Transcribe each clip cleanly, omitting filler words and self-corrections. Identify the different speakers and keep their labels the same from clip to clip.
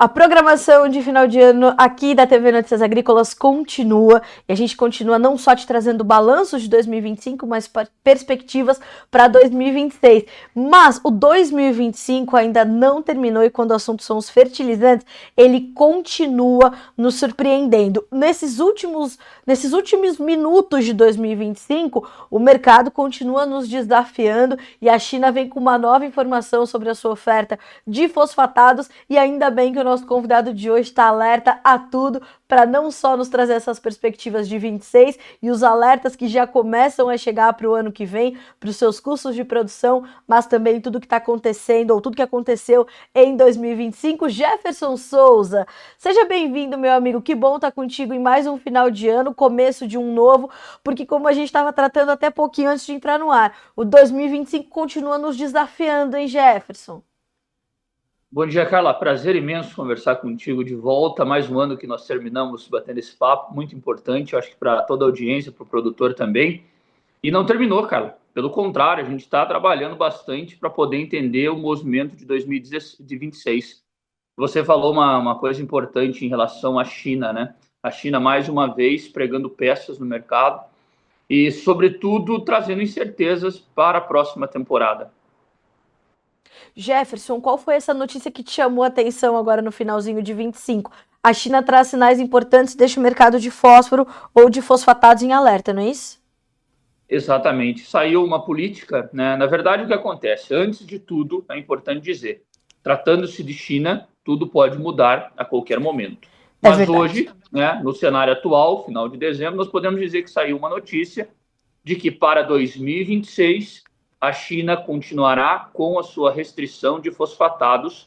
Speaker 1: A programação de final de ano aqui da TV Notícias Agrícolas continua e a gente continua não só te trazendo balanços de 2025, mas perspectivas para 2026. Mas o 2025 ainda não terminou e quando o assunto são os fertilizantes, ele continua nos surpreendendo. Nesses últimos minutos de 2025, o mercado continua nos desafiando e a China vem com uma nova informação sobre a sua oferta de fosfatados e ainda bem que o nosso convidado de hoje está alerta a tudo para não só nos trazer essas perspectivas de 26 e os alertas que já começam a chegar para o ano que vem, para os seus custos de produção, mas também tudo que está acontecendo ou tudo que aconteceu em 2025. Jefferson Souza, seja bem-vindo, meu amigo, que bom estar contigo em mais um final de ano, começo de um novo, porque como a gente estava tratando até pouquinho antes de entrar no ar, o 2025 continua nos desafiando, hein, Jefferson?
Speaker 2: Bom dia, Carla. Prazer imenso conversar contigo de volta. Mais um ano que nós terminamos batendo esse papo, muito importante, eu acho que para toda a audiência, para o produtor também. E não terminou, Carla. Pelo contrário, a gente está trabalhando bastante para poder entender o movimento de 2026. Você falou uma coisa importante em relação à China, né? A China, mais uma vez, pregando peças no mercado e, sobretudo, trazendo incertezas para a próxima temporada.
Speaker 1: Jefferson, qual foi essa notícia que te chamou a atenção agora no finalzinho de 25? A China traz sinais importantes e deixa o mercado de fósforo ou de fosfatados em alerta, não é isso?
Speaker 2: Exatamente. Saiu uma política, né? Na verdade, o que acontece? Antes de tudo, é importante dizer, tratando-se de China, tudo pode mudar a qualquer momento. Mas hoje, né, no cenário atual, final de dezembro, nós podemos dizer que saiu uma notícia de que para 2026 a China continuará com a sua restrição de fosfatados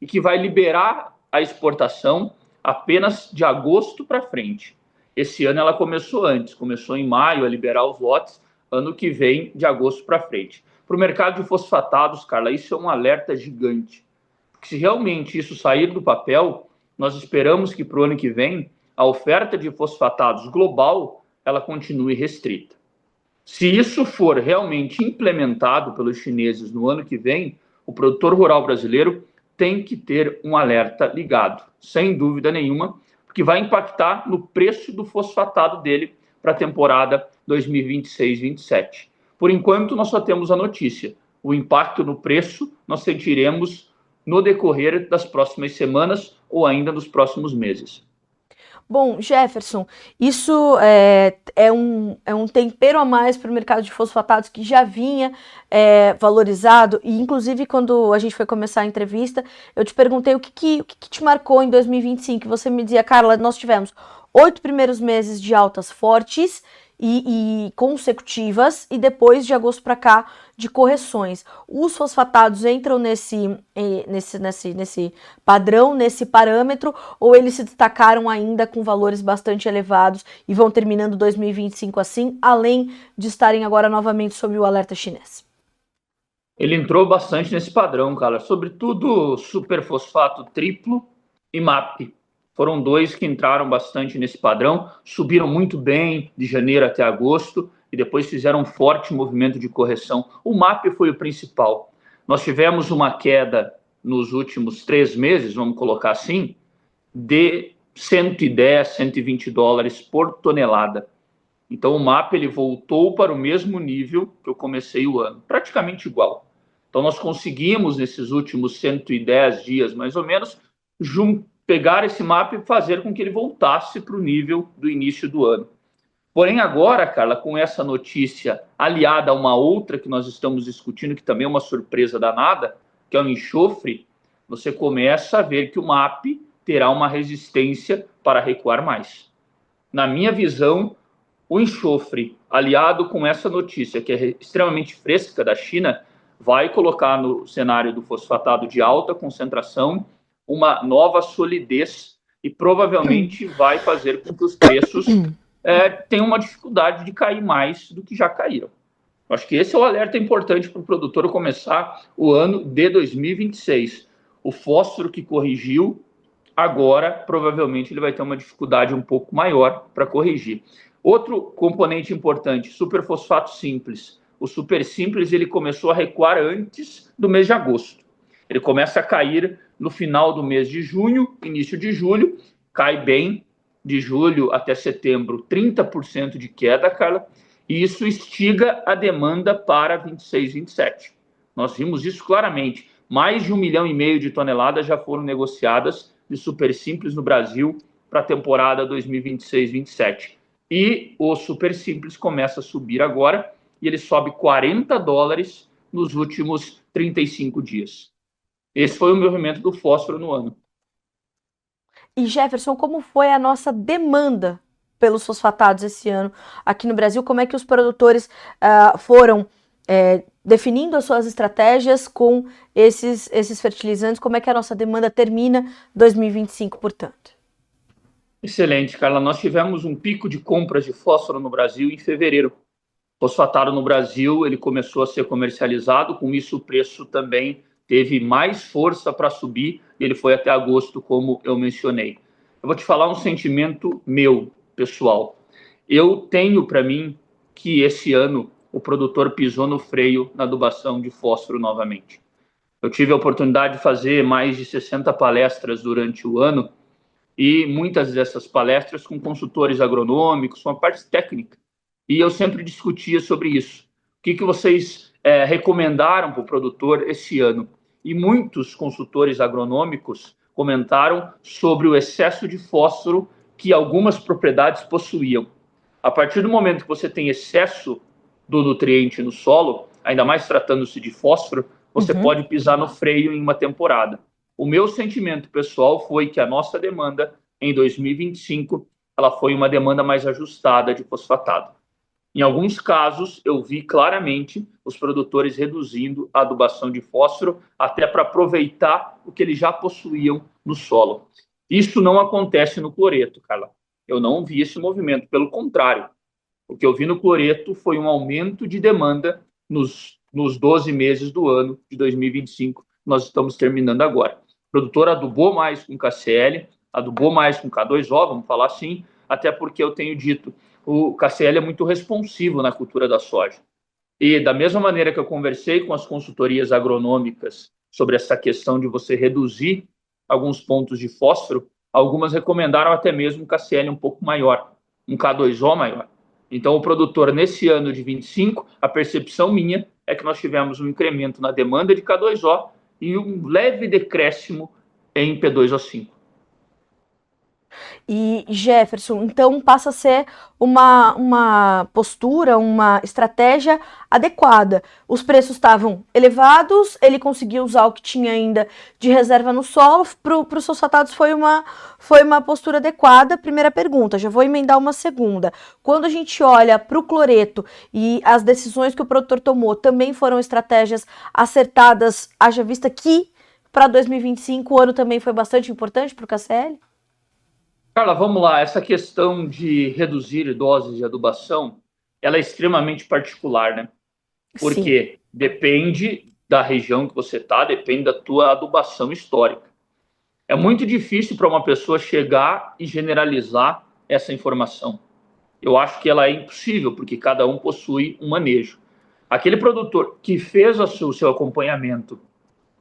Speaker 2: e que vai liberar a exportação apenas de agosto para frente. Esse ano ela começou antes, começou em maio a liberar os lotes, ano que vem de agosto para frente. Para o mercado de fosfatados, Carla, isso é um alerta gigante. Porque se realmente isso sair do papel, nós esperamos que para o ano que vem a oferta de fosfatados global ela continue restrita. Se isso for realmente implementado pelos chineses no ano que vem, o produtor rural brasileiro tem que ter um alerta ligado, sem dúvida nenhuma, porque vai impactar no preço do fosfatado dele para a temporada 2026-27. Por enquanto, nós só temos a notícia. O impacto no preço nós sentiremos no decorrer das próximas semanas ou ainda nos próximos meses.
Speaker 1: Bom, Jefferson, isso é um tempero a mais para o mercado de fosfatados que já vinha valorizado, e inclusive quando a gente foi começar a entrevista, eu te perguntei o que te marcou em 2025, você me dizia, Carla, nós tivemos 8 primeiros meses de altas fortes e consecutivas, e depois de agosto para cá de correções. Os fosfatados entram nesse padrão, nesse parâmetro, ou eles se destacaram ainda com valores bastante elevados e vão terminando 2025 assim, além de estarem agora novamente sob o alerta chinês?
Speaker 2: Ele entrou bastante nesse padrão, cara, sobretudo superfosfato triplo e MAP. Foram dois que entraram bastante nesse padrão, subiram muito bem de janeiro até agosto e depois fizeram um forte movimento de correção. O MAP foi o principal. Nós tivemos uma queda nos últimos 3 meses, vamos colocar assim, de 110, 120 dólares por tonelada. Então o MAP ele voltou para o mesmo nível que eu comecei o ano, praticamente igual. Então nós conseguimos nesses últimos 110 dias, mais ou menos, pegar esse MAP e fazer com que ele voltasse para o nível do início do ano. Porém agora, Carla, com essa notícia aliada a uma outra que nós estamos discutindo, que também é uma surpresa danada, que é o enxofre, você começa a ver que o MAP terá uma resistência para recuar mais. Na minha visão, o enxofre, aliado com essa notícia, que é extremamente fresca da China, vai colocar no cenário do fosfatado de alta concentração uma nova solidez e provavelmente vai fazer com que os preços tenham uma dificuldade de cair mais do que já caíram. Acho que esse é o alerta importante para o produtor começar o ano de 2026. O fósforo que corrigiu, agora provavelmente ele vai ter uma dificuldade um pouco maior para corrigir. Outro componente importante, superfosfato simples. O super simples ele começou a recuar antes do mês de agosto. Ele começa a cair no final do mês de junho, início de julho, cai bem, de julho até setembro, 30% de queda, Carla, e isso instiga a demanda para 26, 27. Nós vimos isso claramente. Mais de 1,5 milhão de toneladas já foram negociadas de super simples no Brasil para a temporada 2026-27. E o super simples começa a subir agora e ele sobe $40 nos últimos 35 dias. Esse foi o movimento do fósforo no ano.
Speaker 1: E Jefferson, como foi a nossa demanda pelos fosfatados esse ano aqui no Brasil? Como é que os produtores foram definindo as suas estratégias com esses fertilizantes? Como é que a nossa demanda termina 2025, portanto?
Speaker 2: Excelente, Carla. Nós tivemos um pico de compras de fósforo no Brasil em fevereiro. O fosfatado no Brasil ele começou a ser comercializado, com isso o preço também teve mais força para subir, e ele foi até agosto, como eu mencionei. Eu vou te falar um sentimento meu, pessoal. Eu tenho para mim que esse ano o produtor pisou no freio na adubação de fósforo novamente. Eu tive a oportunidade de fazer mais de 60 palestras durante o ano, e muitas dessas palestras com consultores agronômicos, com a parte técnica. E eu sempre discutia sobre isso. O que vocês recomendaram para o produtor esse ano? E muitos consultores agronômicos comentaram sobre o excesso de fósforo que algumas propriedades possuíam. A partir do momento que você tem excesso do nutriente no solo, ainda mais tratando-se de fósforo, você pode pisar no freio em uma temporada. O meu sentimento pessoal foi que a nossa demanda em 2025 ela foi uma demanda mais ajustada de fosfatado. Em alguns casos, eu vi claramente os produtores reduzindo a adubação de fósforo até para aproveitar o que eles já possuíam no solo. Isso não acontece no cloreto, Carla. Eu não vi esse movimento, pelo contrário. O que eu vi no cloreto foi um aumento de demanda nos 12 meses do ano de 2025, nós estamos terminando agora. O produtor adubou mais com KCl, adubou mais com K2O, vamos falar assim, até porque eu tenho dito, o KCl é muito responsivo na cultura da soja. E da mesma maneira que eu conversei com as consultorias agronômicas sobre essa questão de você reduzir alguns pontos de fósforo, algumas recomendaram até mesmo um KCl um pouco maior, um K2O maior. Então, o produtor, nesse ano de 25, a percepção minha é que nós tivemos um incremento na demanda de K2O e um leve decréscimo em P2O5.
Speaker 1: E Jefferson, então passa a ser uma postura, uma estratégia adequada. Os preços estavam elevados, ele conseguiu usar o que tinha ainda de reserva no solo. Para os fosfatados foi uma postura adequada. Primeira pergunta, já vou emendar uma segunda. Quando a gente olha para o cloreto e as decisões que o produtor tomou também foram estratégias acertadas, haja vista que para 2025 o ano também foi bastante importante para o KCl?
Speaker 2: Carla, vamos lá. Essa questão de reduzir doses de adubação, ela é extremamente particular, né? Porque depende da região que você está, depende da tua adubação histórica. É muito difícil para uma pessoa chegar e generalizar essa informação. Eu acho que ela é impossível, porque cada um possui um manejo. Aquele produtor que fez o seu acompanhamento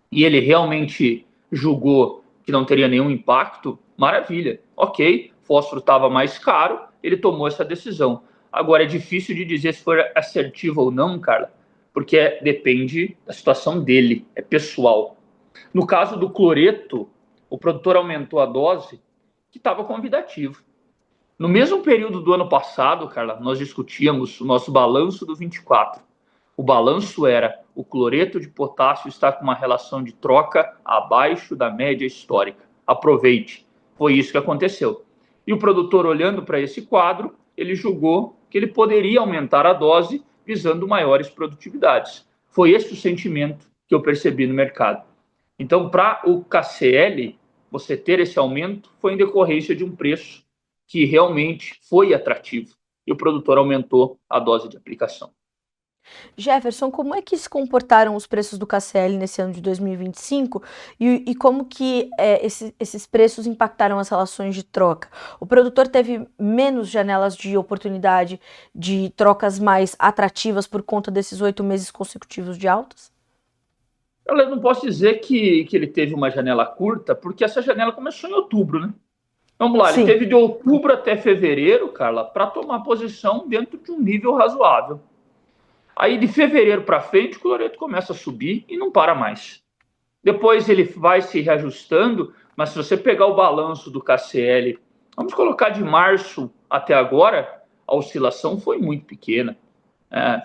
Speaker 2: e ele realmente julgou que não teria nenhum impacto, maravilha. Ok, fósforo estava mais caro, ele tomou essa decisão. Agora, é difícil de dizer se foi assertivo ou não, Carla, porque depende da situação dele, é pessoal. No caso do cloreto, o produtor aumentou a dose que estava convidativo. No mesmo período do ano passado, Carla, nós discutíamos o nosso balanço do 24. O balanço era o cloreto de potássio está com uma relação de troca abaixo da média histórica. Aproveite. Foi isso que aconteceu. E o produtor, olhando para esse quadro, ele julgou que ele poderia aumentar a dose visando maiores produtividades. Foi esse o sentimento que eu percebi no mercado. Então, para o KCl, você ter esse aumento foi em decorrência de um preço que realmente foi atrativo. E o produtor aumentou a dose de aplicação.
Speaker 1: Jefferson, como é que se comportaram os preços do KCl nesse ano de 2025 e como que esses preços impactaram as relações de troca? O produtor teve menos janelas de oportunidade de trocas mais atrativas por conta desses 8 meses consecutivos de altas?
Speaker 2: Eu não posso dizer que ele teve uma janela curta, porque essa janela começou em outubro, né? Vamos lá, ele
Speaker 1: Sim.
Speaker 2: teve de outubro até fevereiro, Carla, para tomar posição dentro de um nível razoável. Aí de fevereiro para frente, o cloreto começa a subir e não para mais. Depois ele vai se reajustando, mas se você pegar o balanço do KCL, vamos colocar de março até agora, a oscilação foi muito pequena.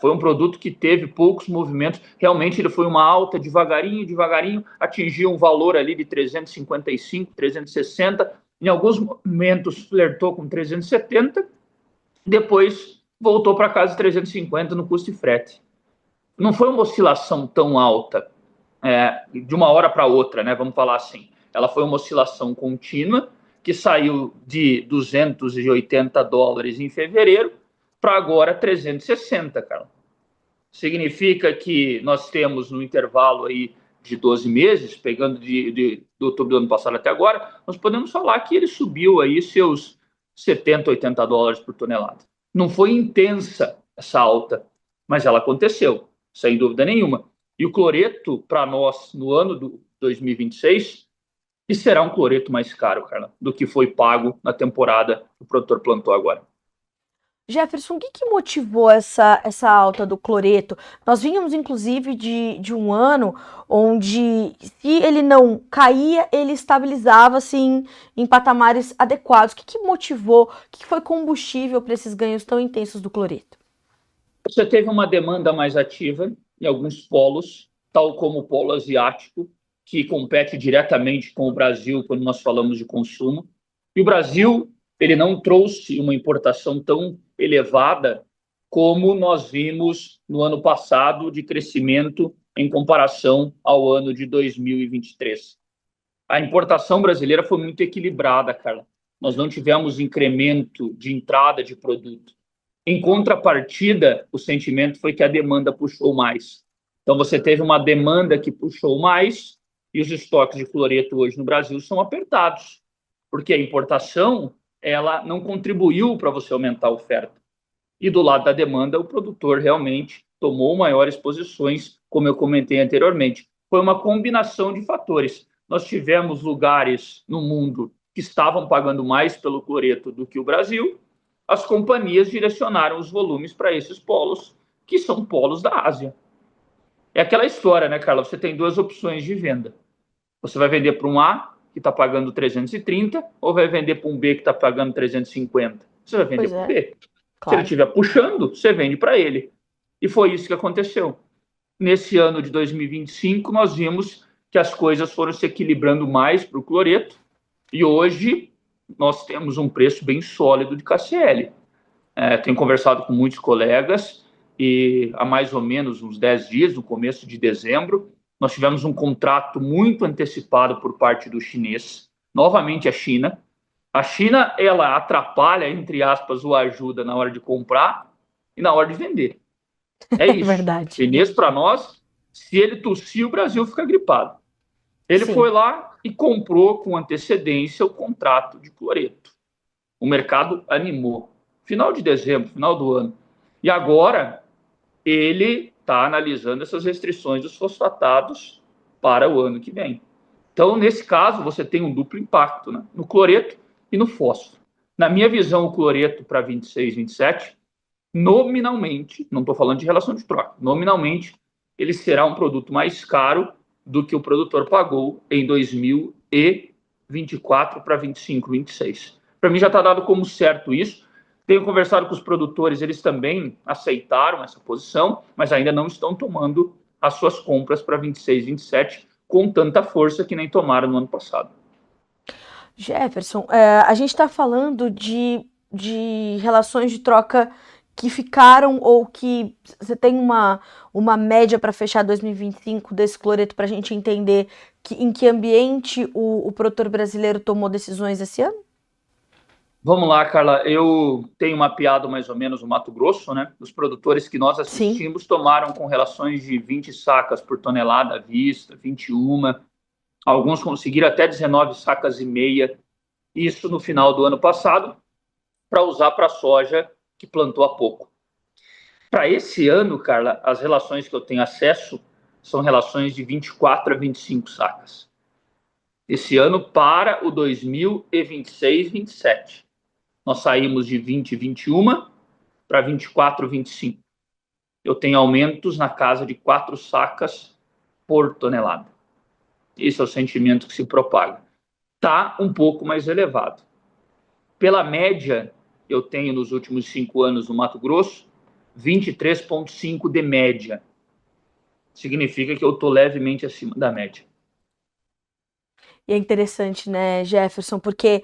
Speaker 2: Foi um produto que teve poucos movimentos. Realmente ele foi uma alta devagarinho, devagarinho, atingiu um valor ali de 355, 360. Em alguns momentos flertou com 370, depois voltou para casa de 350 no custo de frete. Não foi uma oscilação tão alta de uma hora para outra, né? Vamos falar assim. Ela foi uma oscilação contínua que saiu de $280 em fevereiro para agora 360, cara. Significa que nós temos no intervalo aí de 12 meses, pegando de outubro do ano passado até agora, nós podemos falar que ele subiu aí seus 70, $80 por tonelada. Não foi intensa essa alta, mas ela aconteceu, sem dúvida nenhuma. E o cloreto, para nós, no ano de 2026, e será um cloreto mais caro, Carla, do que foi pago na temporada que o produtor plantou agora.
Speaker 1: Jefferson, o que motivou essa alta do cloreto? Nós vínhamos, inclusive, de um ano onde, se ele não caía, ele estabilizava assim, em patamares adequados. O que motivou, o que foi combustível para esses ganhos tão intensos do cloreto?
Speaker 2: Você teve uma demanda mais ativa em alguns polos, tal como o polo asiático, que compete diretamente com o Brasil quando nós falamos de consumo. E o Brasil, ele não trouxe uma importação tão elevada como nós vimos no ano passado de crescimento em comparação ao ano de 2023. A importação brasileira foi muito equilibrada, Carla. Nós não tivemos incremento de entrada de produto. Em contrapartida, o sentimento foi que a demanda puxou mais. Então, você teve uma demanda que puxou mais e os estoques de cloreto hoje no Brasil são apertados, porque a importação ela não contribuiu para você aumentar a oferta. E do lado da demanda, o produtor realmente tomou maiores posições, como eu comentei anteriormente. Foi uma combinação de fatores. Nós tivemos lugares no mundo que estavam pagando mais pelo cloreto do que o Brasil. As companhias direcionaram os volumes para esses polos, que são polos da Ásia. É aquela história, né, Carla? Você tem duas opções de venda. Você vai vender para um A, que está pagando 330, ou vai vender para um B, que está pagando 350. Você vai vender
Speaker 1: Pois
Speaker 2: para o
Speaker 1: é,
Speaker 2: B. Se ele
Speaker 1: claro.
Speaker 2: estiver puxando, você vende para ele. E foi isso que aconteceu. Nesse ano de 2025, nós vimos que as coisas foram se equilibrando mais para o cloreto, e hoje nós temos um preço bem sólido de KCl. Tenho conversado com muitos colegas e há mais ou menos uns 10 dias, no começo de dezembro, nós tivemos um contrato muito antecipado por parte do chinês, novamente a China. A China, ela atrapalha, entre aspas, ou ajuda na hora de comprar e na hora de vender. É
Speaker 1: É
Speaker 2: isso.
Speaker 1: verdade.
Speaker 2: Chinês, para nós, se ele tossir, o Brasil fica gripado. Ele
Speaker 1: Sim.
Speaker 2: foi lá e comprou com antecedência o contrato de cloreto. O mercado animou. Final de dezembro, final do ano. E agora ele está analisando essas restrições dos fosfatados para o ano que vem. Então, nesse caso, você tem um duplo impacto, né? No cloreto e no fósforo. Na minha visão, o cloreto para 26, 27, nominalmente, não estou falando de relação de troca, nominalmente, ele será um produto mais caro do que o produtor pagou em 2024 para 25, 26. Para mim já está dado como certo isso. Tenho conversado com os produtores, eles também aceitaram essa posição, mas ainda não estão tomando as suas compras para 26, 27 com tanta força que nem tomaram no ano passado.
Speaker 1: Jefferson, a gente está falando de relações de troca que ficaram ou que você tem uma média para fechar 2025 desse cloreto para a gente entender em que ambiente o produtor brasileiro tomou decisões esse ano?
Speaker 2: Vamos lá, Carla. Eu tenho mapeado mais ou menos o Mato Grosso, né? Os produtores que nós
Speaker 1: Sim.
Speaker 2: assistimos tomaram com relações de 20 sacas por tonelada à vista, 21. Alguns conseguiram até 19 sacas e meia, isso no final do ano passado, para usar para a soja que plantou há pouco. Para esse ano, Carla, as relações que eu tenho acesso são relações de 24 a 25 sacas. Esse ano para o 2026-27. Nós saímos de 2021 para 24-25. Eu tenho aumentos na casa de 4 sacas por tonelada. Esse é o sentimento que se propaga. Está um pouco mais elevado. Pela média, eu tenho nos últimos 5 anos no Mato Grosso, 23,5 de média. Significa que eu estou levemente acima da média.
Speaker 1: E é interessante, né, Jefferson, porque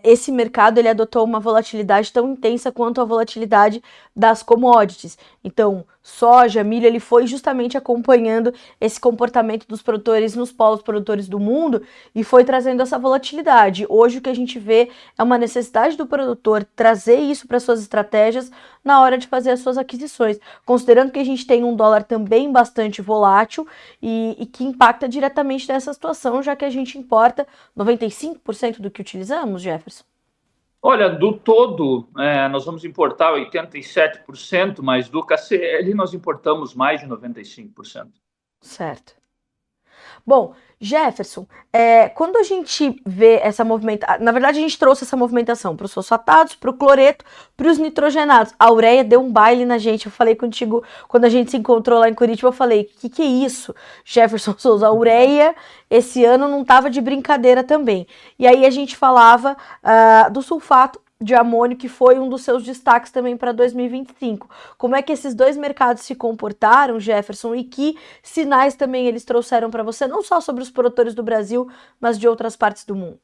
Speaker 1: esse mercado ele adotou uma volatilidade tão intensa quanto a volatilidade das commodities. Então, soja, milho, ele foi justamente acompanhando esse comportamento dos produtores nos polos produtores do mundo e foi trazendo essa volatilidade. Hoje o que a gente vê é uma necessidade do produtor trazer isso para suas estratégias na hora de fazer as suas aquisições, considerando que a gente tem um dólar também bastante volátil e que impacta diretamente nessa situação, já que a gente importa 95% do que utilizamos, Jefferson?
Speaker 2: Olha, do todo, nós vamos importar 87%, mas do KCL nós importamos mais de 95%.
Speaker 1: Certo. Bom, Jefferson, quando a gente vê essa movimentação, na verdade a gente trouxe essa movimentação para os fosfatados, para o cloreto, para os nitrogenados. A ureia deu um baile na gente. Eu falei contigo quando a gente se encontrou lá em Curitiba, eu falei, que é isso, Jefferson Souza? A ureia esse ano não estava de brincadeira também. E aí a gente falava do sulfato de amônio, que foi um dos seus destaques também para 2025. Como é que esses dois mercados se comportaram, Jefferson, e que sinais também eles trouxeram para você, não só sobre os produtores do Brasil, mas de outras partes do mundo?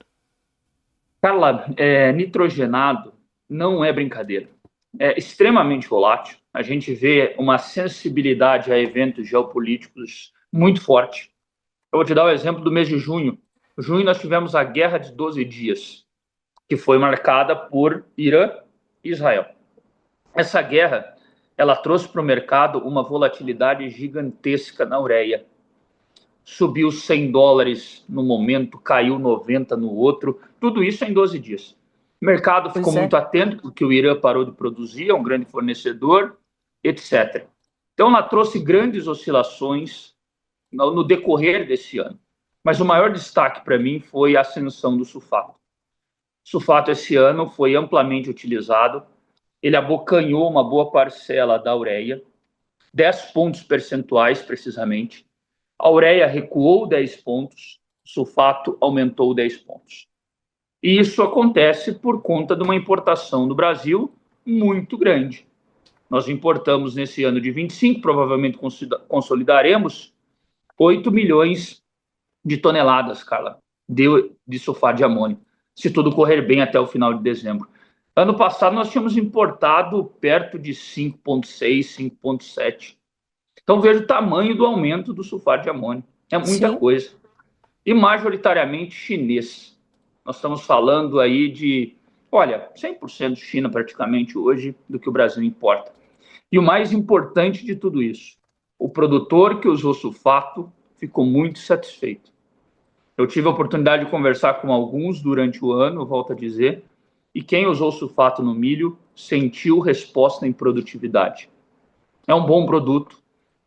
Speaker 2: Carla, nitrogenado não é brincadeira. É extremamente volátil. A gente vê uma sensibilidade a eventos geopolíticos muito forte. Eu vou te dar o exemplo do mês de junho. Em junho nós tivemos a Guerra de 12 Dias, que foi marcada por Irã e Israel. Essa guerra, ela trouxe para o mercado uma volatilidade gigantesca na ureia. Subiu $100 no momento, caiu 90 no outro, tudo isso em 12 dias. O mercado ficou muito atento, porque o Irã parou de produzir, é um grande fornecedor, etc. Então, ela trouxe grandes oscilações no decorrer desse ano. Mas o maior destaque para mim foi a ascensão do sulfato. O sulfato esse ano foi amplamente utilizado, ele abocanhou uma boa parcela da ureia, 10 pontos percentuais precisamente. A ureia recuou 10 pontos, o sulfato aumentou 10 pontos. E isso acontece por conta de uma importação do Brasil muito grande. Nós importamos nesse ano de 25, provavelmente consolidaremos 8 milhões de toneladas, Carla, de sulfato de amônio, se tudo correr bem até o final de dezembro. Ano passado nós tínhamos importado perto de 5,6, 5,7. Então veja o tamanho do aumento do sulfato de amônio. É muita
Speaker 1: Sim.
Speaker 2: coisa. E majoritariamente chinês. Nós estamos falando aí de, 100% China praticamente hoje do que o Brasil importa. E o mais importante de tudo isso, o produtor que usou sulfato ficou muito satisfeito. Eu tive a oportunidade de conversar com alguns durante o ano, volto a dizer, e quem usou sulfato no milho sentiu resposta em produtividade. É um bom produto,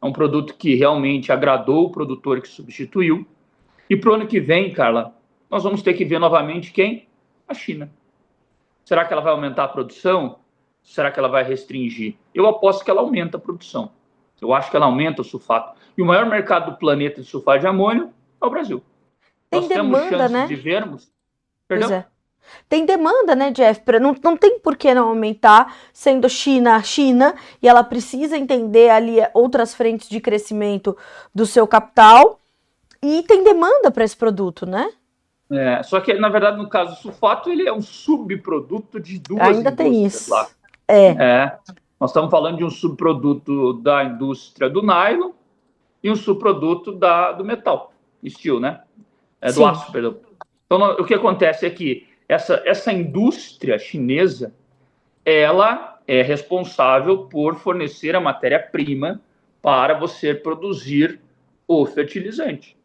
Speaker 2: é um produto que realmente agradou o produtor que substituiu. E para o ano que vem, Carla, nós vamos ter que ver novamente quem? A China. Será que ela vai aumentar a produção? Será que ela vai restringir? Eu aposto que ela aumenta a produção. Eu acho que ela aumenta o sulfato. E o maior mercado do planeta de sulfato de amônio é o Brasil.
Speaker 1: Tem
Speaker 2: Nós
Speaker 1: demanda,
Speaker 2: temos chances
Speaker 1: né?
Speaker 2: de vermos.
Speaker 1: Pois
Speaker 2: Perdão?
Speaker 1: é. Tem demanda, né, Jeff? Não tem por que não aumentar, sendo China a China, e ela precisa entender ali outras frentes de crescimento do seu capital, e tem demanda para esse produto, né?
Speaker 2: Só que, na verdade, no caso do sulfato, ele é um subproduto de duas
Speaker 1: Ainda tem
Speaker 2: indústrias
Speaker 1: isso.
Speaker 2: lá. Nós estamos falando de um subproduto da indústria do nylon e um subproduto do metal, steel, né? Do
Speaker 1: Sim.
Speaker 2: aço, perdão. Então, o que acontece é que essa indústria chinesa, ela é responsável por fornecer a matéria-prima para você produzir o fertilizante.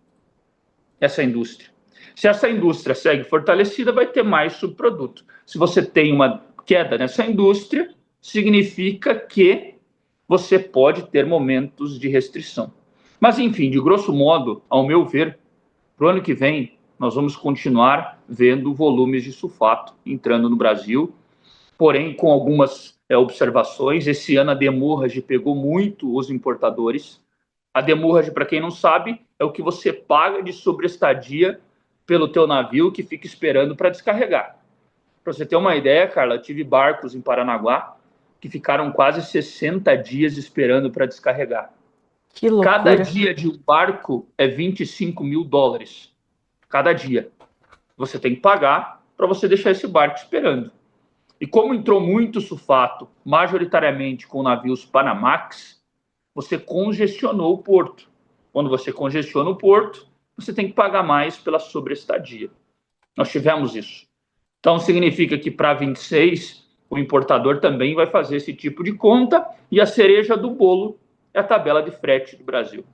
Speaker 2: Essa indústria. Se essa indústria segue fortalecida, vai ter mais subproduto. Se você tem uma queda nessa indústria, significa que você pode ter momentos de restrição. Mas, enfim, de grosso modo, ao meu ver, para o ano que vem, nós vamos continuar vendo volumes de sulfato entrando no Brasil, porém com algumas observações. Esse ano a demurrage pegou muito os importadores. A demurrage, para quem não sabe, é o que você paga de sobreestadia pelo teu navio que fica esperando para descarregar. Para você ter uma ideia, Carla, eu tive barcos em Paranaguá que ficaram quase 60 dias esperando para descarregar.
Speaker 1: Que loucura.
Speaker 2: Cada dia de um barco é $25.000. Cada dia. Você tem que pagar para você deixar esse barco esperando. E como entrou muito sulfato, majoritariamente com navios Panamax, você congestionou o porto. Quando você congestiona o porto, você tem que pagar mais pela sobreestadia. Nós tivemos isso. Então, significa que para 26, o importador também vai fazer esse tipo de conta, e a cereja do bolo é a tabela de frete do Brasil.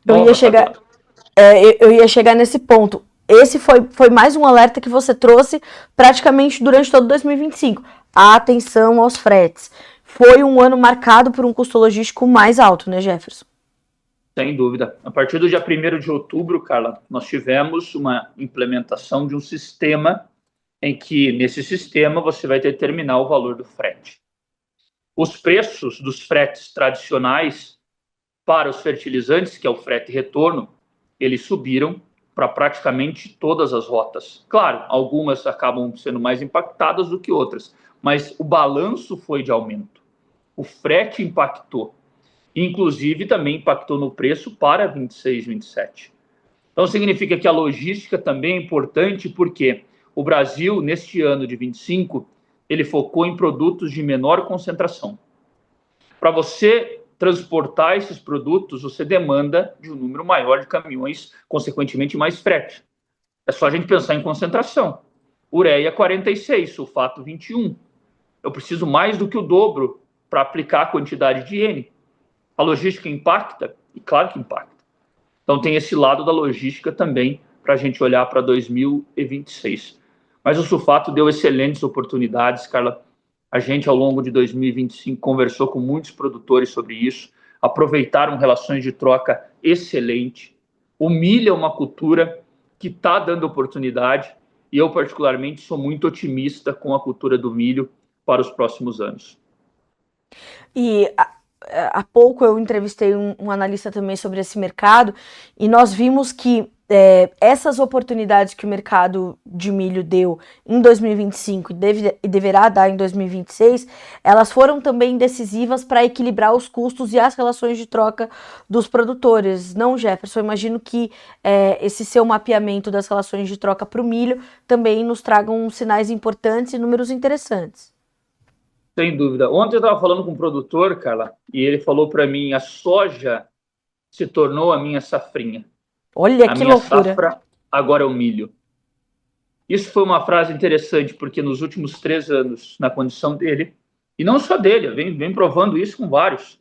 Speaker 1: Eu ia chegar nesse ponto. Esse foi mais um alerta que você trouxe praticamente durante todo 2025. A atenção aos fretes. Foi um ano marcado por um custo logístico mais alto, né, Jefferson?
Speaker 2: Sem dúvida. A partir do dia 1º de outubro, Carla, nós tivemos uma implementação de um sistema em que, nesse sistema, você vai determinar o valor do frete. Os preços dos fretes tradicionais para os fertilizantes, que é o frete retorno, eles subiram para praticamente todas as rotas. Claro, algumas acabam sendo mais impactadas do que outras, mas o balanço foi de aumento. O frete impactou. Inclusive, também impactou no preço para 26, 27. Então, significa que a logística também é importante, porque o Brasil, neste ano de 25, ele focou em produtos de menor concentração. Para você transportar esses produtos, você demanda de um número maior de caminhões, consequentemente mais frete. É só a gente pensar em concentração. Ureia 46, sulfato 21. Eu preciso mais do que o dobro para aplicar a quantidade de N. A logística impacta? E claro que impacta. Então tem esse lado da logística também para a gente olhar para 2026. Mas o sulfato deu excelentes oportunidades, Carla. A gente, ao longo de 2025, conversou com muitos produtores sobre isso, aproveitaram relações de troca excelente. O milho é uma cultura que está dando oportunidade, e eu, particularmente, sou muito otimista com a cultura do milho para os próximos anos.
Speaker 1: E há pouco eu entrevistei um analista também sobre esse mercado, e nós vimos que essas oportunidades que o mercado de milho deu em 2025 e deverá dar em 2026, elas foram também decisivas para equilibrar os custos e as relações de troca dos produtores. Não, Jefferson? Eu imagino que esse seu mapeamento das relações de troca para o milho também nos tragam sinais importantes e números interessantes.
Speaker 2: Sem dúvida. Ontem eu estava falando com um produtor, Carla, e ele falou para mim: a soja se tornou a minha safrinha.
Speaker 1: Olha que loucura. A minha
Speaker 2: safra agora é o milho. Isso foi uma frase interessante, porque nos últimos 3 anos, na condição dele, e não só dele, vem provando isso com vários,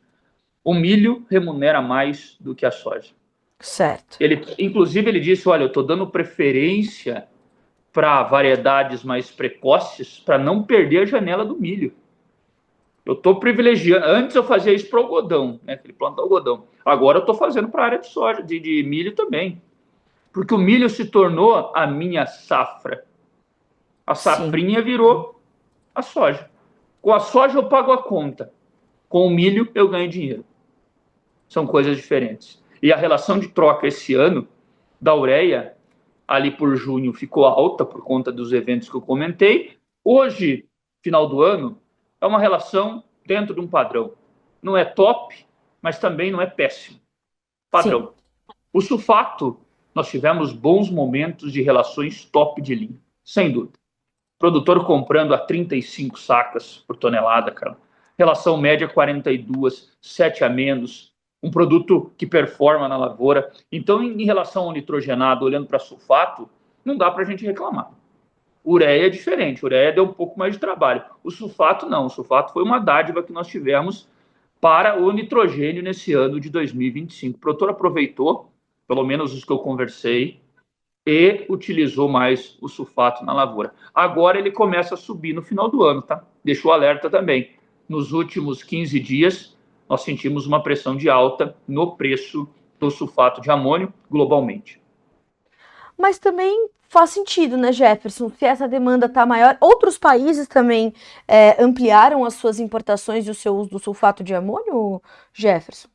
Speaker 2: o milho remunera mais do que a soja.
Speaker 1: Certo.
Speaker 2: Inclusive, ele disse: olha, eu estou dando preferência para variedades mais precoces para não perder a janela do milho. Eu estou privilegiando. Antes eu fazia isso para o algodão, né? Ele planta algodão. Agora eu estou fazendo para a área de soja, de milho também. Porque o milho se tornou a minha safra. A safrinha virou a soja. Com a soja eu pago a conta. Com o milho eu ganho dinheiro. São coisas diferentes. E a relação de troca esse ano da ureia, ali por junho, ficou alta por conta dos eventos que eu comentei. Hoje, final do ano, é uma relação dentro de um padrão. Não é top, mas também não é péssimo. Padrão. Sim. O sulfato, nós tivemos bons momentos de relações top de linha, sem dúvida. Produtor comprando a 35 sacas por tonelada, cara. Relação média 42, 7 a menos. Um produto que performa na lavoura. Então, em relação ao nitrogenado, olhando para sulfato, não dá para a gente reclamar. Ureia é diferente, ureia deu um pouco mais de trabalho. O sulfato não, o sulfato foi uma dádiva que nós tivemos para o nitrogênio nesse ano de 2025. O produtor aproveitou, pelo menos os que eu conversei, e utilizou mais o sulfato na lavoura. Agora ele começa a subir no final do ano, tá? Deixou alerta também. Nos últimos 15 dias, nós sentimos uma pressão de alta no preço do sulfato de amônio globalmente.
Speaker 1: Mas também faz sentido, né, Jefferson? Se essa demanda está maior, outros países também ampliaram as suas importações e o seu uso do sulfato de amônio, Jefferson?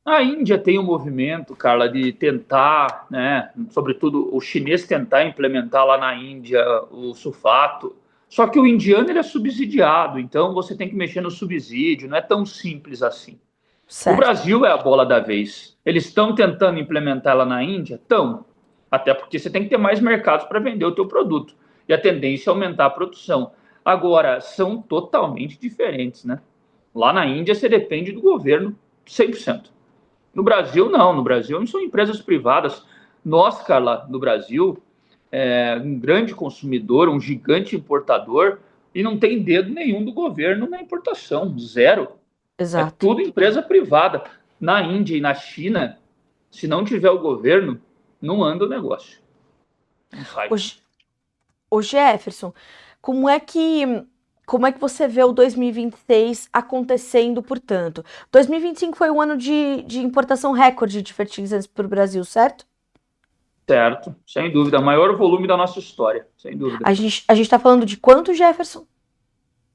Speaker 2: A Índia tem um movimento, Carla, de tentar, né, sobretudo o chinês tentar implementar lá na Índia o sulfato. Só que o indiano ele é subsidiado, então você tem que mexer no subsídio, não é tão simples assim. O
Speaker 1: Certo.
Speaker 2: Brasil é a bola da vez. Eles estão tentando implementar ela na Índia? Estão. Até porque você tem que ter mais mercados para vender o teu produto. E a tendência é aumentar a produção. Agora, são totalmente diferentes, né? Lá na Índia você depende do governo 100%. No Brasil, não. No Brasil, não são empresas privadas. Nós, Carla, no Brasil, um grande consumidor, um gigante importador, e não tem dedo nenhum do governo na importação, zero. É
Speaker 1: Exato.
Speaker 2: tudo empresa privada. Na Índia e na China, se não tiver o governo, não anda o negócio. Não sai.
Speaker 1: O Jefferson, como é que como é que você vê o 2026 acontecendo, portanto? 2025 foi um ano de importação recorde de fertilizantes para o Brasil, certo?
Speaker 2: Certo, sem dúvida. Maior volume da nossa história, sem dúvida.
Speaker 1: A gente está falando de quanto, Jefferson?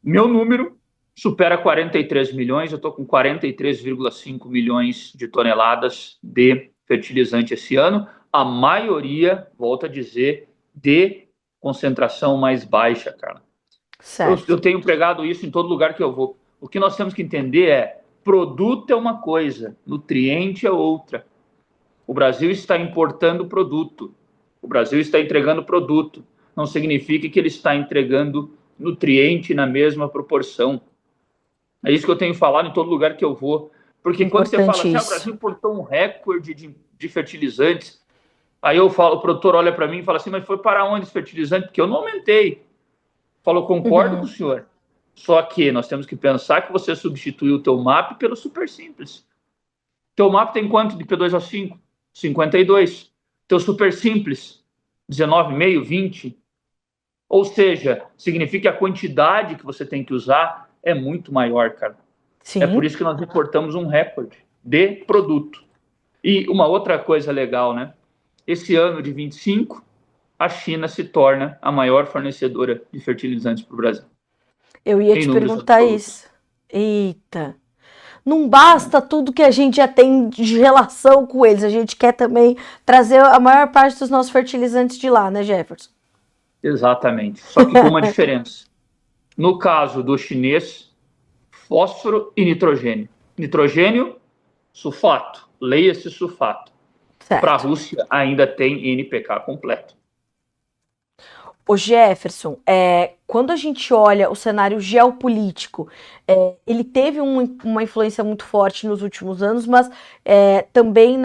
Speaker 2: Meu número supera 43 milhões, eu estou com 43,5 milhões de toneladas de fertilizante esse ano. A maioria, volto a dizer, de concentração mais baixa, cara. Eu
Speaker 1: Certo.
Speaker 2: tenho pregado isso em todo lugar que eu vou. O que nós temos que entender é: produto é uma coisa, nutriente é outra. O Brasil está importando produto. O Brasil está entregando produto. Não significa que ele está entregando nutriente na mesma proporção. É isso que eu tenho falado em todo lugar que eu vou. Porque quando você fala
Speaker 1: Importante
Speaker 2: assim, o
Speaker 1: isso.
Speaker 2: Brasil importou um recorde de fertilizantes, aí eu falo, o produtor olha para mim e fala assim, mas foi para onde esse fertilizante? Porque eu não aumentei. Falou, concordo com o senhor. Só que nós temos que pensar que você substituiu o teu MAP pelo Super Simples. Teu MAP tem quanto de P2O5? 52. Teu Super Simples, 19,5, 20. Ou seja, significa que a quantidade que você tem que usar é muito maior, cara. É por
Speaker 1: Sim.
Speaker 2: isso que nós reportamos um recorde de produto. E uma outra coisa legal, né? Esse ano de 25, a China se torna a maior fornecedora de fertilizantes para o Brasil.
Speaker 1: Eu ia
Speaker 2: Em
Speaker 1: te
Speaker 2: números
Speaker 1: perguntar
Speaker 2: absolutos.
Speaker 1: isso. Eita. Não basta tudo que a gente já tem de relação com eles, a gente quer também trazer a maior parte dos nossos fertilizantes de lá, né, Jefferson?
Speaker 2: Exatamente. Só que com uma diferença. No caso do chinês, fósforo e nitrogênio. Nitrogênio, sulfato. Leia-se sulfato. Para a
Speaker 1: Certo.
Speaker 2: Rússia, ainda tem NPK completo.
Speaker 1: O Jefferson, quando a gente olha o cenário geopolítico, ele teve uma influência muito forte nos últimos anos, mas também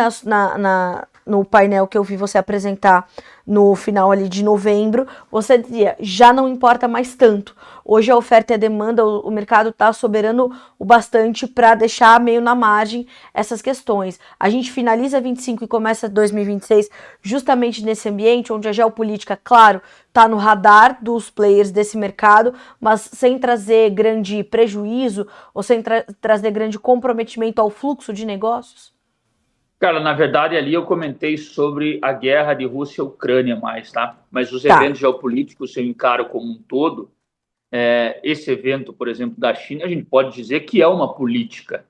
Speaker 1: no painel que eu vi você apresentar no final ali de novembro, você dizia, já não importa mais tanto. Hoje a oferta e a demanda, o mercado está soberano o bastante para deixar meio na margem essas questões. A gente finaliza 25 e começa 2026 justamente nesse ambiente onde a geopolítica, claro, está no radar dos players desse mercado, mas sem trazer grande prejuízo ou sem trazer grande comprometimento ao fluxo de negócios?
Speaker 2: Cara, na verdade, ali eu comentei sobre a guerra de Rússia e Ucrânia mais, tá? Mas os
Speaker 1: Tá.
Speaker 2: eventos geopolíticos, eu encaro como um todo. Esse evento, por exemplo, da China, a gente pode dizer que é uma política.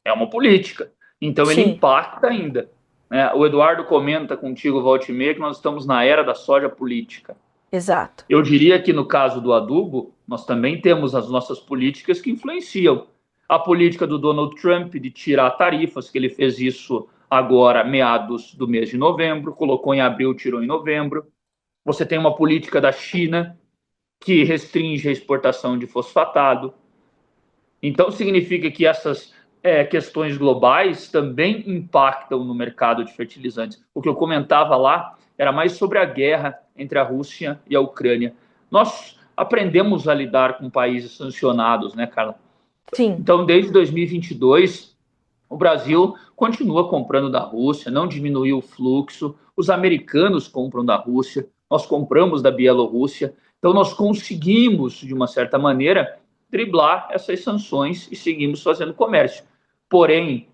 Speaker 2: É uma política. Então, ele
Speaker 1: Sim,
Speaker 2: impacta ainda. Né? O Eduardo comenta contigo, volta e meia, que nós estamos na era da soja política.
Speaker 1: exato.
Speaker 2: Eu diria que no caso do adubo, nós também temos as nossas políticas que influenciam. A política do Donald Trump de tirar tarifas, que ele fez isso agora, meados do mês de novembro, colocou em abril, tirou em novembro. Você tem uma política da China que restringe a exportação de fosfatado. Então, significa que essas questões globais também impactam no mercado de fertilizantes. O que eu comentava lá era mais sobre a guerra entre a Rússia e a Ucrânia. Nós aprendemos a lidar com países sancionados, né, Carla?
Speaker 1: Sim,
Speaker 2: Então, desde 2022, o Brasil continua comprando da Rússia, não diminuiu o fluxo. Os americanos compram da Rússia, nós compramos da Bielorrússia. Então, nós conseguimos, de uma certa maneira, driblar essas sanções e seguimos fazendo comércio. Porém,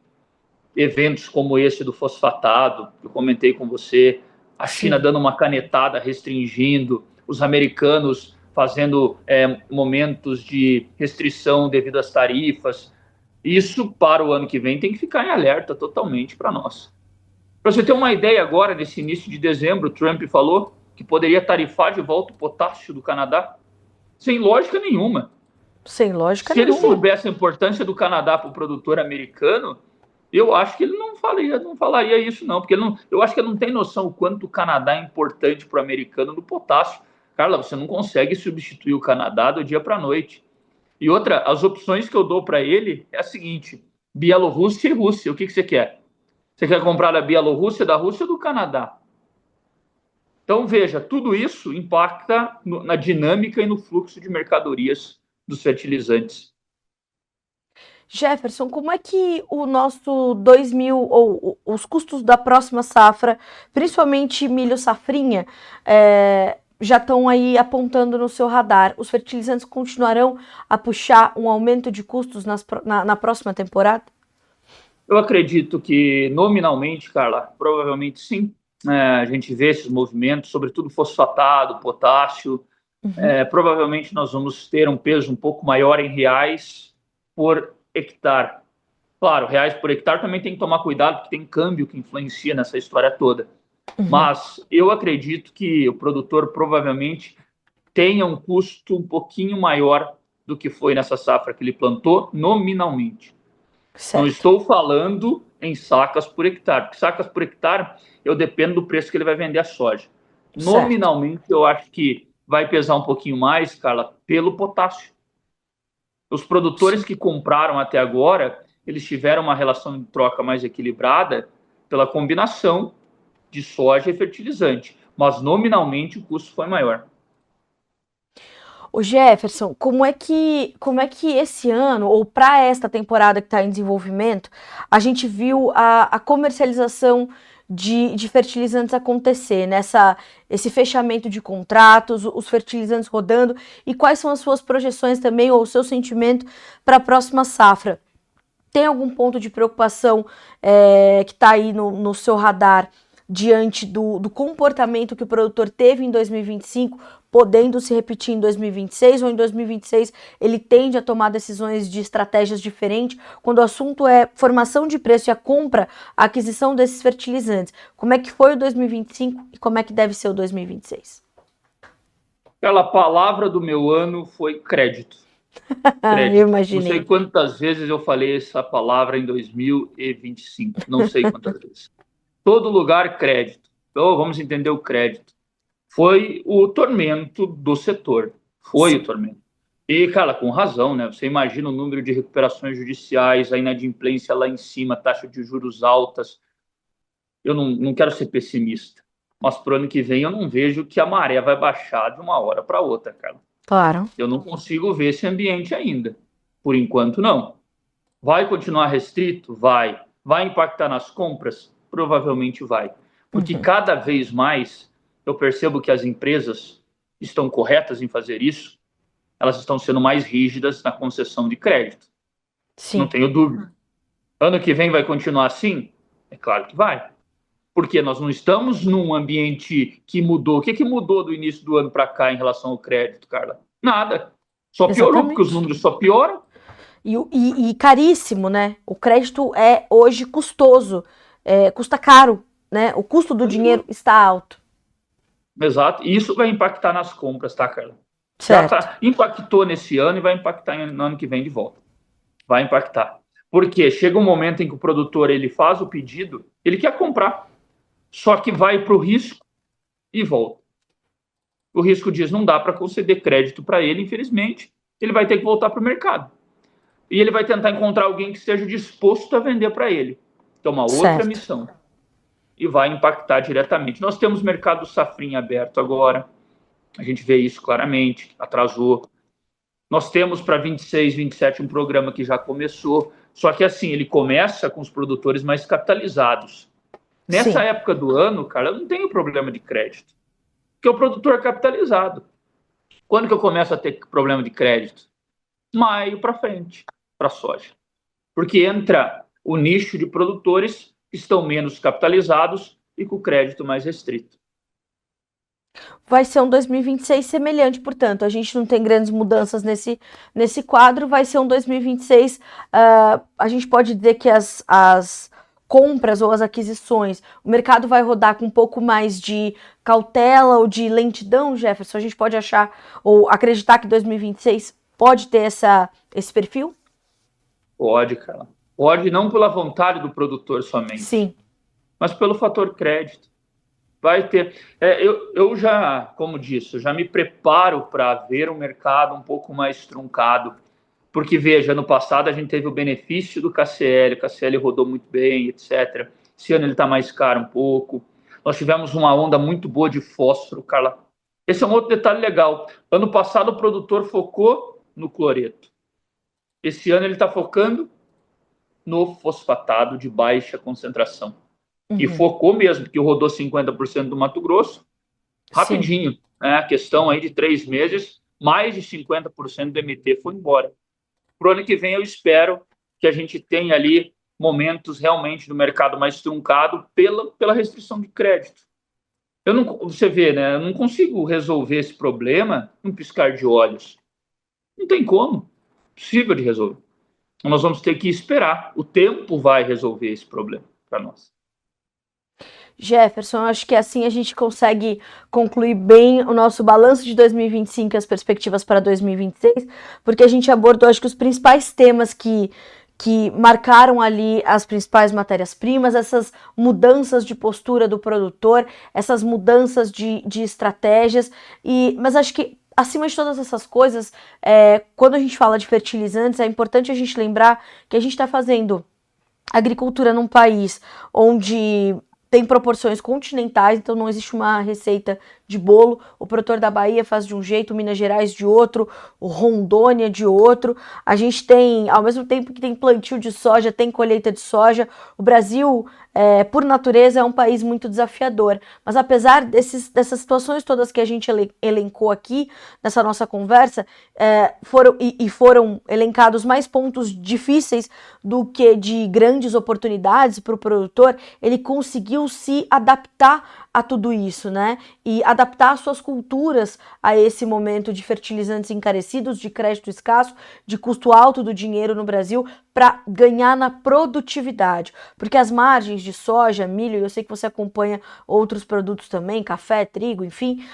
Speaker 2: eventos como esse do fosfatado, que eu comentei com você, a China
Speaker 1: Sim.
Speaker 2: dando uma canetada, restringindo, os americanos fazendo momentos de restrição devido às tarifas. Isso, para o ano que vem, tem que ficar em alerta totalmente para nós. Para você ter uma ideia agora, nesse início de dezembro, Trump falou que poderia tarifar de volta o potássio do Canadá, sem lógica nenhuma.
Speaker 1: Sem lógica
Speaker 2: Se ele
Speaker 1: nenhuma.
Speaker 2: soubesse a importância do Canadá para o produtor americano, eu acho que ele não falaria isso, não, porque eu acho que ele não tem noção o quanto o Canadá é importante para o americano no potássio. Carla, você não consegue substituir o Canadá do dia para a noite. E outra, as opções que eu dou para ele é a seguinte: Bielorrússia e Rússia. O que você quer? Você quer comprar da Bielorrússia, da Rússia ou do Canadá? Então, veja, tudo isso impacta na dinâmica e no fluxo de mercadorias dos fertilizantes.
Speaker 1: Jefferson, como é que o nosso 2000 ou os custos da próxima safra, principalmente milho safrinha, já estão aí apontando no seu radar? Os fertilizantes continuarão a puxar um aumento de custos na próxima temporada?
Speaker 2: Eu acredito que, nominalmente, Carla, provavelmente sim. A gente vê esses movimentos, sobretudo fosfatado, potássio. Provavelmente nós vamos ter um peso um pouco maior em reais por hectare. Claro, reais por hectare também tem que tomar cuidado, porque tem câmbio que influencia nessa história toda. Mas eu acredito que o produtor provavelmente tenha um custo um pouquinho maior do que foi nessa safra que ele plantou, nominalmente.
Speaker 1: Certo.
Speaker 2: Não estou falando em sacas por hectare, porque sacas por hectare eu dependo do preço que ele vai vender a soja. Nominalmente, eu acho que vai pesar um pouquinho mais, Carla, pelo potássio. Os produtores que compraram até agora, eles tiveram uma relação de troca mais equilibrada pela combinação de soja e fertilizante, mas nominalmente o custo foi maior.
Speaker 1: O Jefferson, como é que esse ano, ou para esta temporada que está em desenvolvimento, a gente viu a comercialização de fertilizantes acontecer, esse fechamento de contratos, os fertilizantes rodando, e quais são as suas projeções também, ou o seu sentimento para a próxima safra? Tem algum ponto de preocupação que está aí no seu radar diante do comportamento que o produtor teve em 2025, podendo se repetir em 2026, ou em 2026 ele tende a tomar decisões de estratégias diferentes, quando o assunto é formação de preço e a compra, a aquisição desses fertilizantes? Como é que foi o 2025 e como é que deve ser o 2026?
Speaker 2: Aquela palavra do meu ano foi crédito. Crédito.
Speaker 1: Eu imaginei.
Speaker 2: Não sei quantas vezes eu falei essa palavra em 2025, não sei quantas vezes. Todo lugar, crédito. Então, vamos entender o crédito. Foi o tormento do setor. Foi o tormento. E, cara, com razão, né? Você imagina o número de recuperações judiciais, a inadimplência lá em cima, taxa de juros altas. Eu não quero ser pessimista, mas para o ano que vem eu não vejo que a maré vai baixar de uma hora para outra, cara.
Speaker 1: Claro.
Speaker 2: Eu não consigo ver esse ambiente ainda. Por enquanto, não. Vai continuar restrito? Vai. Vai impactar nas compras? Provavelmente vai. Porque cada vez mais eu percebo que as empresas estão corretas em fazer isso, elas estão sendo mais rígidas na concessão de crédito.
Speaker 1: Sim.
Speaker 2: Não tenho dúvida. Ano que vem vai continuar assim? É claro que vai. Porque nós não estamos num ambiente que mudou. O que mudou do início do ano para cá em relação ao crédito, Carla? Nada. Só piorou,
Speaker 1: Exatamente.
Speaker 2: porque os números só pioram.
Speaker 1: E caríssimo, né? O crédito é hoje custoso, custa caro, né? O custo do dinheiro está alto.
Speaker 2: Exato. E isso vai impactar nas compras, tá, Carla?
Speaker 1: Certo.
Speaker 2: Impactou nesse ano e vai impactar no ano que vem de volta. Vai impactar. Porque chega um momento em que o produtor ele faz o pedido, ele quer comprar, só que vai para o risco e volta. O risco diz não dá para conceder crédito para ele, infelizmente, ele vai ter que voltar para o mercado. E ele vai tentar encontrar alguém que esteja disposto a vender para ele. Então, uma outra missão. E vai impactar diretamente. Nós temos mercado safrinha aberto agora. A gente vê isso claramente, atrasou. Nós temos para 26, 27 um programa que já começou. Só que assim, ele começa com os produtores mais capitalizados. Nessa época do ano, cara, eu não tenho problema de crédito. Porque o produtor é capitalizado. Quando que eu começo a ter problema de crédito? Maio para frente, para soja. Porque entra o nicho de produtores que estão menos capitalizados e com crédito mais restrito.
Speaker 1: Vai ser um 2026 semelhante, portanto, a gente não tem grandes mudanças nesse quadro, vai ser um 2026, a gente pode dizer que as compras ou as aquisições, o mercado vai rodar com um pouco mais de cautela ou de lentidão, Jefferson, a gente pode achar ou acreditar que 2026 pode ter esse perfil?
Speaker 2: Pode, cara. Pode não pela vontade do produtor somente,
Speaker 1: Sim.
Speaker 2: mas pelo fator crédito. Vai ter. Eu já, como disse, eu já me preparo para ver um mercado um pouco mais truncado. Porque, veja, no passado a gente teve o benefício do KCL, o KCL rodou muito bem, etc. Esse ano ele está mais caro um pouco. Nós tivemos uma onda muito boa de fósforo, Carla. Esse é um outro detalhe legal. Ano passado o produtor focou no cloreto. Esse ano ele está focando no fosfatado de baixa concentração. E focou mesmo, porque rodou 50% do Mato Grosso, rapidinho. Né? A questão aí de 3 meses, mais de 50% do MT foi embora. Para o ano que vem, eu espero que a gente tenha ali momentos realmente do mercado mais truncado pela restrição de crédito. Você vê, né? Eu não consigo resolver esse problema num piscar de olhos. Não tem como. Possível de resolver. Nós vamos ter que esperar. O tempo vai resolver esse problema para nós.
Speaker 1: Jefferson, acho que assim a gente consegue concluir bem o nosso balanço de 2025 e as perspectivas para 2026, porque a gente abordou, acho que, os principais temas que marcaram ali as principais matérias-primas, essas mudanças de postura do produtor, essas mudanças de estratégias, mas acho que acima de todas essas coisas, quando a gente fala de fertilizantes, é importante a gente lembrar que a gente está fazendo agricultura num país onde tem proporções continentais, então não existe uma receita de bolo. O produtor da Bahia faz de um jeito, Minas Gerais de outro, o Rondônia de outro. A gente tem, ao mesmo tempo que tem plantio de soja, tem colheita de soja. O Brasil, por natureza, é um país muito desafiador. Mas apesar dessas situações todas que a gente elencou aqui nessa nossa conversa, foram elencados mais pontos difíceis do que de grandes oportunidades para o produtor, ele conseguiu se adaptar a tudo isso, né? E adaptar suas culturas a esse momento de fertilizantes encarecidos, de crédito escasso, de custo alto do dinheiro no Brasil, para ganhar na produtividade. Porque as margens de soja, milho, eu sei que você acompanha outros produtos também, café, trigo, enfim,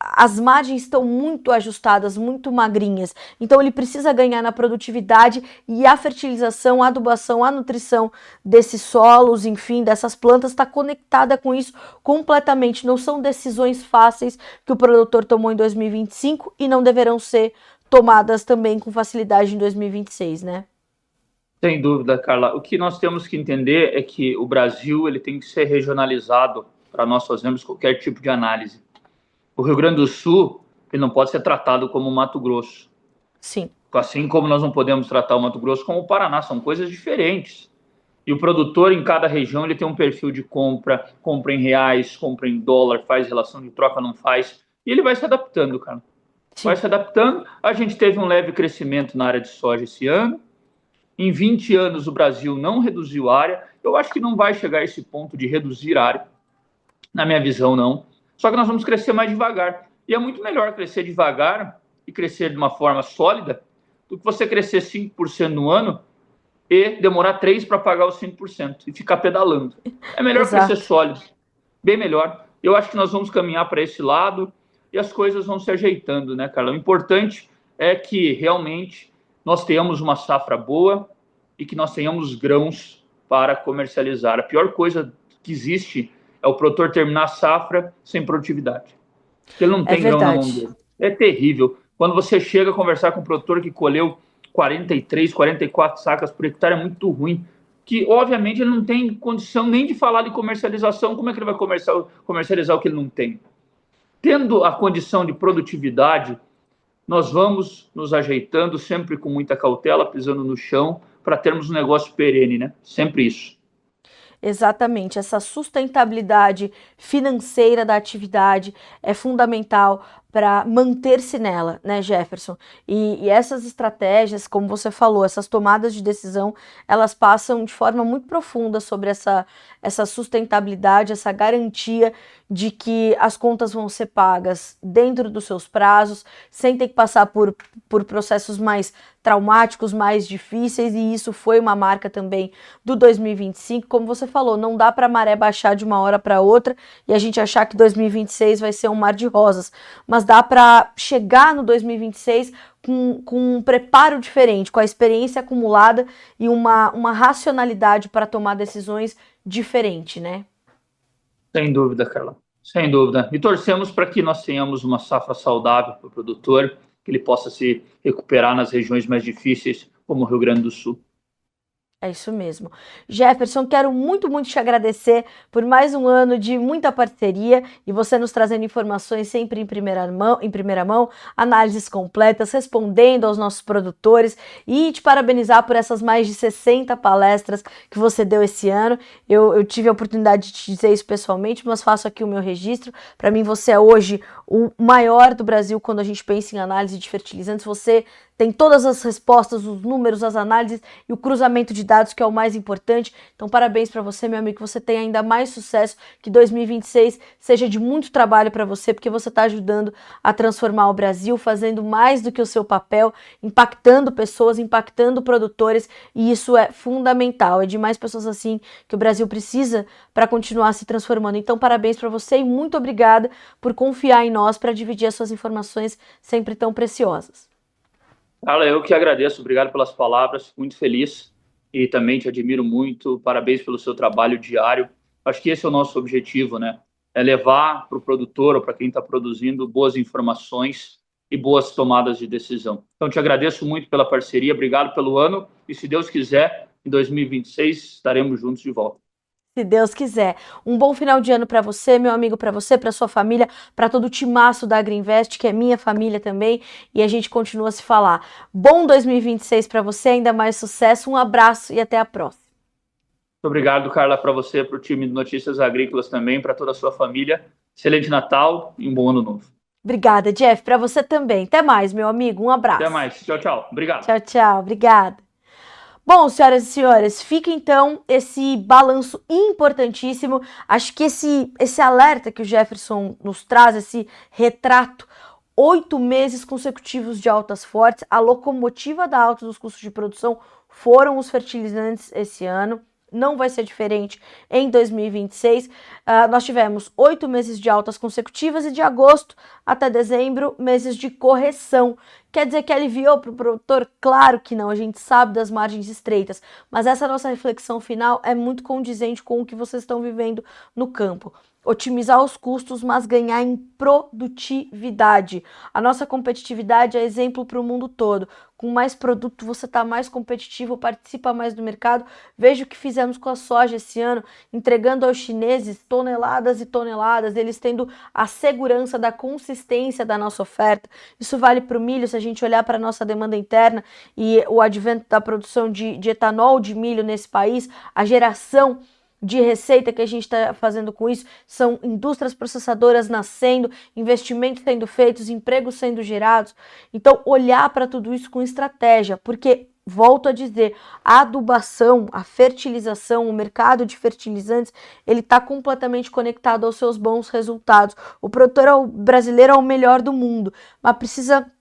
Speaker 1: as margens estão muito ajustadas, muito magrinhas. Então ele precisa ganhar na produtividade e a fertilização, a adubação, a nutrição desses solos, enfim, dessas plantas está conectada com isso completamente. Não são decisões fáceis que o produtor tomou em 2025 e não deverão ser tomadas também com facilidade em 2026, né?
Speaker 2: Sem dúvida, Carla. O que nós temos que entender é que o Brasil ele tem que ser regionalizado para nós fazermos qualquer tipo de análise. O Rio Grande do Sul ele não pode ser tratado como o Mato Grosso.
Speaker 1: Sim.
Speaker 2: Assim como nós não podemos tratar o Mato Grosso como o Paraná, são coisas diferentes. E o produtor em cada região ele tem um perfil de compra em reais, compra em dólar, faz relação de troca, não faz. E ele vai se adaptando, cara.
Speaker 1: Sim.
Speaker 2: Vai se adaptando. A gente teve um leve crescimento na área de soja esse ano. Em 20 anos o Brasil não reduziu área. Eu acho que não vai chegar a esse ponto de reduzir área. Na minha visão, não. Só que nós vamos crescer mais devagar. E é muito melhor crescer devagar e crescer de uma forma sólida do que você crescer 5% no ano e demorar 3 para pagar os 5% e ficar pedalando. É melhor
Speaker 1: Exato.
Speaker 2: crescer sólido, bem melhor. Eu acho que nós vamos caminhar para esse lado e as coisas vão se ajeitando, né, Carla? O importante é que realmente nós tenhamos uma safra boa e que nós tenhamos grãos para comercializar. A pior coisa que existe é o produtor terminar a safra sem produtividade. Porque ele não tem grão na mão dele. É terrível. Quando você chega a conversar com um produtor que colheu 43, 44 sacas por hectare, é muito ruim. Que, obviamente, ele não tem condição nem de falar de comercialização. Como é que ele vai comercializar o que ele não tem? Tendo a condição de produtividade, nós vamos nos ajeitando, sempre com muita cautela, pisando no chão, para termos um negócio perene, né? Sempre isso.
Speaker 1: Exatamente, essa sustentabilidade financeira da atividade é fundamental para manter-se nela, né, Jefferson? E essas estratégias, como você falou, essas tomadas de decisão, elas passam de forma muito profunda sobre essa sustentabilidade, essa garantia de que as contas vão ser pagas dentro dos seus prazos, sem ter que passar por processos mais traumáticos, mais difíceis, e isso foi uma marca também do 2025. Como você falou, não dá para a maré baixar de uma hora para outra e a gente achar que 2026 vai ser um mar de rosas, mas dá para chegar no 2026 com um preparo diferente, com a experiência acumulada e uma racionalidade para tomar decisões diferente, né?
Speaker 2: Sem dúvida, Carla. Sem dúvida. E torcemos para que nós tenhamos uma safra saudável para o produtor, que ele possa se recuperar nas regiões mais difíceis, como o Rio Grande do Sul.
Speaker 1: É isso mesmo. Jefferson, quero muito, muito te agradecer por mais um ano de muita parceria e você nos trazendo informações sempre em primeira mão, análises completas, respondendo aos nossos produtores e te parabenizar por essas mais de 60 palestras que você deu esse ano. Eu tive a oportunidade de te dizer isso pessoalmente, mas faço aqui o meu registro. Para mim, você é hoje o maior do Brasil quando a gente pensa em análise de fertilizantes. Você tem todas as respostas, os números, as análises e o cruzamento de dados, que é o mais importante. Então, parabéns para você, meu amigo, que você tenha ainda mais sucesso, que 2026 seja de muito trabalho para você, porque você está ajudando a transformar o Brasil, fazendo mais do que o seu papel, impactando pessoas, impactando produtores, e isso é fundamental. É de mais pessoas assim que o Brasil precisa para continuar se transformando. Então, parabéns para você e muito obrigada por confiar em nós para dividir as suas informações sempre tão preciosas.
Speaker 2: Carla, eu que agradeço, obrigado pelas palavras, muito feliz e também te admiro muito, parabéns pelo seu trabalho diário. Acho que esse é o nosso objetivo, né? É levar para o produtor ou para quem está produzindo boas informações e boas tomadas de decisão. Então, te agradeço muito pela parceria, obrigado pelo ano e, se Deus quiser, em 2026 estaremos juntos de volta.
Speaker 1: Se Deus quiser. Um bom final de ano para você, meu amigo, para você, para sua família, para todo o timaço da Agriinvest, que é minha família também, e a gente continua a se falar. Bom 2026 para você, ainda mais sucesso, um abraço e até a próxima.
Speaker 2: Muito obrigado, Carla, para você, para o time de Notícias Agrícolas também, para toda a sua família. Excelente Natal e um bom ano novo.
Speaker 1: Obrigada, Jeff, para você também. Até mais, meu amigo, um abraço.
Speaker 2: Até mais. Tchau, tchau. Obrigado.
Speaker 1: Tchau, tchau. Obrigada. Bom, senhoras e senhores, fica então esse balanço importantíssimo. Acho que esse alerta que o Jefferson nos traz, esse retrato, 8 meses consecutivos de altas fortes, a locomotiva da alta dos custos de produção foram os fertilizantes esse ano. Não vai ser diferente em 2026. Nós tivemos 8 meses de altas consecutivas e de agosto até dezembro, meses de correção. Quer dizer que aliviou para o produtor? Claro que não, a gente sabe das margens estreitas, mas essa nossa reflexão final é muito condizente com o que vocês estão vivendo no campo. Otimizar os custos, mas ganhar em produtividade. A nossa competitividade é exemplo para o mundo todo. Com mais produto, você está mais competitivo, participa mais do mercado. Veja o que fizemos com a soja esse ano, entregando aos chineses toneladas e toneladas, eles tendo a segurança da consistência da nossa oferta. Isso vale para o milho, se a gente olhar para a nossa demanda interna e o advento da produção de etanol de milho nesse país, a geração de receita que a gente está fazendo com isso, são indústrias processadoras nascendo, investimentos sendo feitos, empregos sendo gerados. Então, olhar para tudo isso com estratégia, porque, volto a dizer, a adubação, a fertilização, o mercado de fertilizantes, ele está completamente conectado aos seus bons resultados. O produtor brasileiro é o melhor do mundo, mas precisa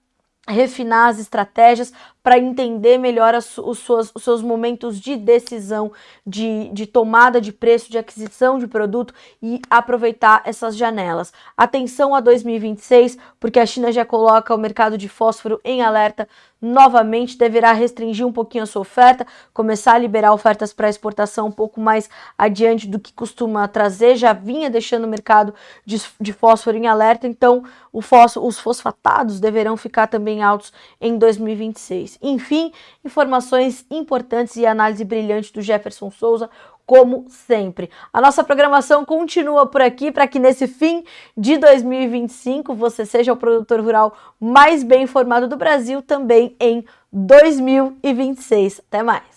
Speaker 1: refinar as estratégias para entender melhor os seus momentos de decisão, de tomada de preço, de aquisição de produto e aproveitar essas janelas. Atenção a 2026, porque a China já coloca o mercado de fósforo em alerta novamente, deverá restringir um pouquinho a sua oferta, começar a liberar ofertas para exportação um pouco mais adiante do que costuma trazer, já vinha deixando o mercado de fósforo em alerta, então os fosfatados deverão ficar também altos em 2026. Enfim, informações importantes e análise brilhante do Jefferson Souza, como sempre. A nossa programação continua por aqui para que nesse fim de 2025 você seja o produtor rural mais bem informado do Brasil também em 2026. Até mais!